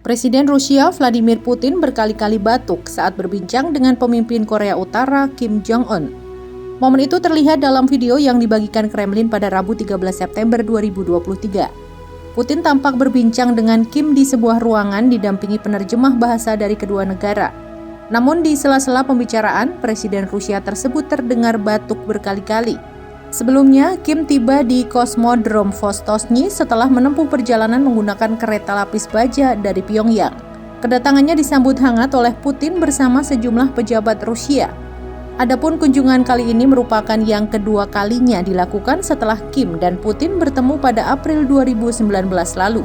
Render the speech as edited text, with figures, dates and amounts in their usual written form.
Presiden Rusia Vladimir Putin berkali-kali batuk saat berbincang dengan pemimpin Korea Utara Kim Jong-un. Momen itu terlihat dalam video yang dibagikan Kremlin pada Rabu 13 September 2023. Putin tampak berbincang dengan Kim di sebuah ruangan didampingi penerjemah bahasa dari kedua negara. Namun di sela-sela pembicaraan, Presiden Rusia tersebut terdengar batuk berkali-kali. Sebelumnya, Kim tiba di Kosmodrom Vostokny setelah menempuh perjalanan menggunakan kereta lapis baja dari Pyongyang. Kedatangannya disambut hangat oleh Putin bersama sejumlah pejabat Rusia. Adapun kunjungan kali ini merupakan yang kedua kalinya dilakukan setelah Kim dan Putin bertemu pada April 2019 lalu.